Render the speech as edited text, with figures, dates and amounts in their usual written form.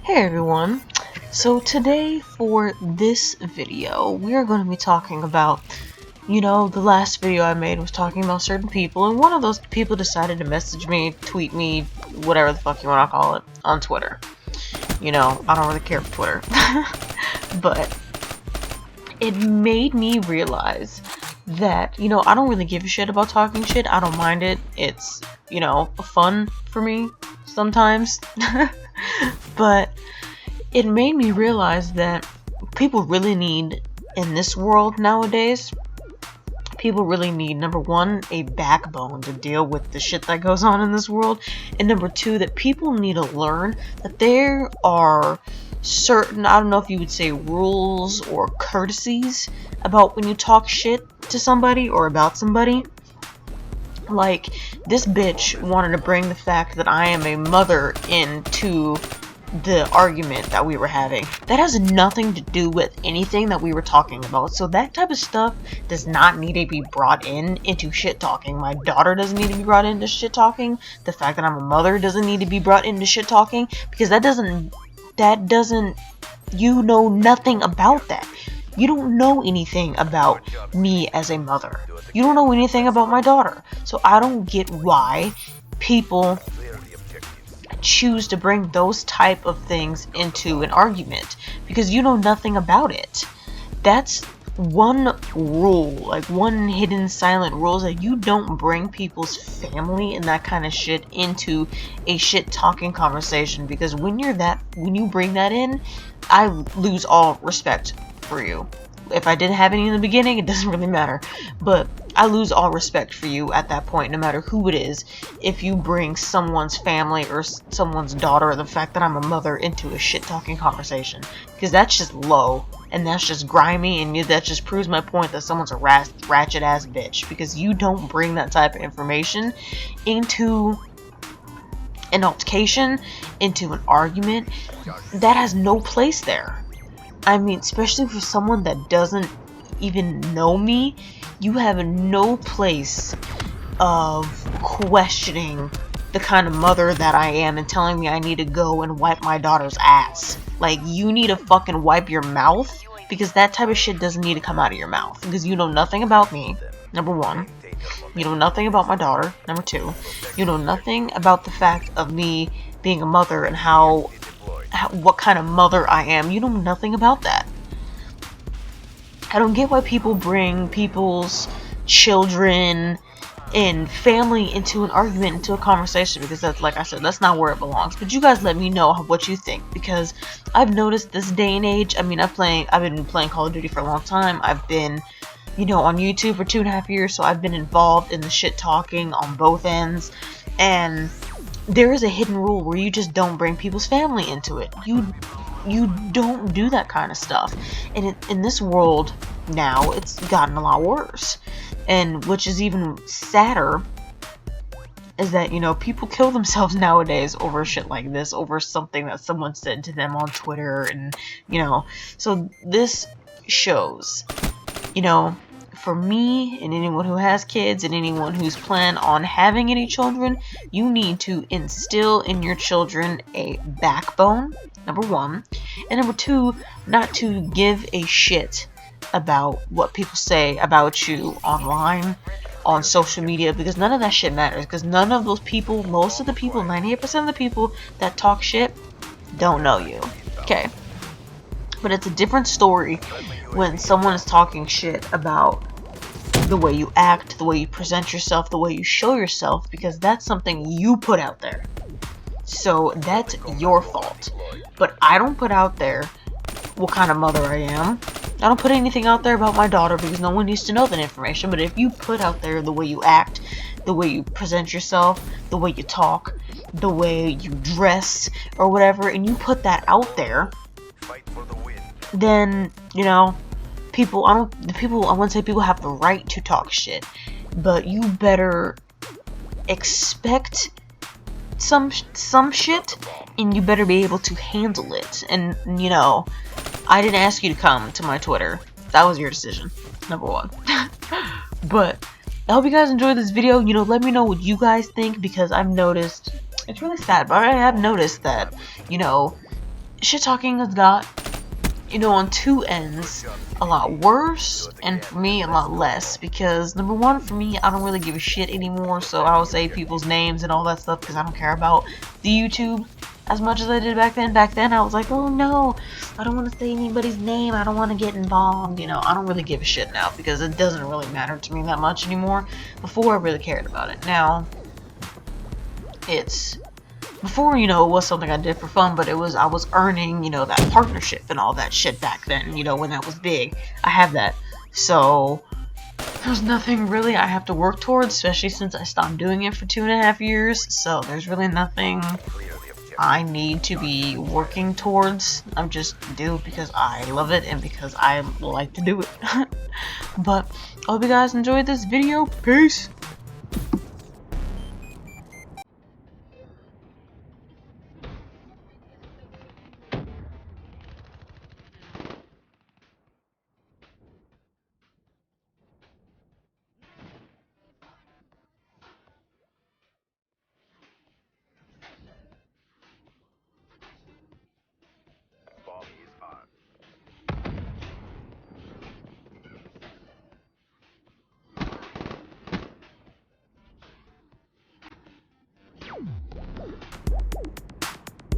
Hey everyone, so today for this video we are going to be talking about, the last video I made was talking about certain people, and one of those people decided to message me, tweet me, whatever the fuck you want to call it, on Twitter. I don't really care for Twitter. But it made me realize that, I don't really give a shit about talking shit. I don't mind it. It's, fun for me sometimes. But it made me realize that people really need, in this world nowadays, people really need, number one, a backbone to deal with the shit that goes on in this world, and number two, that people need to learn that there are certain, I don't know if you would say rules or courtesies about when you talk shit to somebody or about somebody. Like, this bitch wanted to bring the fact that I am a mother into the argument that we were having. That has nothing to do with anything that we were talking about. So that type of stuff does not need to be brought into shit talking. My daughter doesn't need to be brought into shit talking. The fact that I'm a mother doesn't need to be brought into shit talking, because that doesn't, you know nothing about that. You don't know anything about me as a mother. You don't know anything about my daughter. So I don't get why people choose to bring those type of things into an argument, because you know nothing about it. That's one rule, like one hidden silent rule, is that you don't bring people's family and that kind of shit into a shit talking conversation, because when you bring that in, I lose all respect for you. If I didn't have any in the beginning, it doesn't really matter, but I lose all respect for you at that point, no matter who it is, if you bring someone's family or someone's daughter or the fact that I'm a mother into a shit-talking conversation, because that's just low, and that's just grimy, and that just proves my point that someone's a ratchet-ass bitch, because you don't bring that type of information into an altercation, into an argument. That has no place there. I mean, especially for someone that doesn't even know me, you have no place of questioning the kind of mother that I am and telling me I need to go and wipe my daughter's ass. Like, you need to fucking wipe your mouth, because that type of shit doesn't need to come out of your mouth, because you know nothing about me, number one. You know nothing about my daughter, number two. You know nothing about the fact of me being a mother and what kind of mother I am. You know nothing about that. I don't get why people bring people's children and family into an argument, into a conversation, because that's, like I said, that's not where it belongs. But you guys let me know what you think, because I've noticed this day and age, I mean, I've been playing Call of Duty for a long time. I've been, on YouTube for 2.5 years, so I've been involved in the shit talking on both ends, and there is a hidden rule where you just don't bring people's family into it. You don't do that kind of stuff. And in this world now, it's gotten a lot worse. And which is even sadder is that, people kill themselves nowadays over shit like this, over something that someone said to them on Twitter, and, so this shows, for me and anyone who has kids and anyone who's planned on having any children, you need to instill in your children a backbone, number one, and number two, not to give a shit about what people say about you online, on social media, because none of that shit matters, because none of those people, most of the people, 98% of the people that talk shit don't know you, okay? But it's a different story when someone is talking shit about the way you act, the way you present yourself, the way you show yourself, because that's something you put out there. So that's your fault. But I don't put out there what kind of mother I am. I don't put anything out there about my daughter, because no one needs to know that information. But if you put out there the way you act, the way you present yourself, the way you talk, the way you dress, or whatever, and you put that out there, then, people, I wouldn't say people have the right to talk shit, but you better expect some shit, and you better be able to handle it. And, I didn't ask you to come to my Twitter. That was your decision, number one. But I hope you guys enjoyed this video. Let me know what you guys think, because I've noticed, it's really sad, but I have noticed that, shit talking has got, you know, on two ends, a lot worse, and for me, a lot less, because number one, for me, I don't really give a shit anymore, so I will say people's names and all that stuff, because I don't care about the YouTube as much as I did back then. Back then, I was like, oh no, I don't want to say anybody's name, I don't want to get involved, you know, I don't really give a shit now, because it doesn't really matter to me that much anymore. Before, I really cared about it. Now, before, you know, it was something I did for fun, but I was earning, you know, that partnership and all that shit back then, you know, when that was big. I have that. So, there's nothing really I have to work towards, especially since I stopped doing it for 2.5 years. So, there's really nothing I need to be working towards. I just do it because I love it and because I like to do it. But, I hope you guys enjoyed this video. Peace!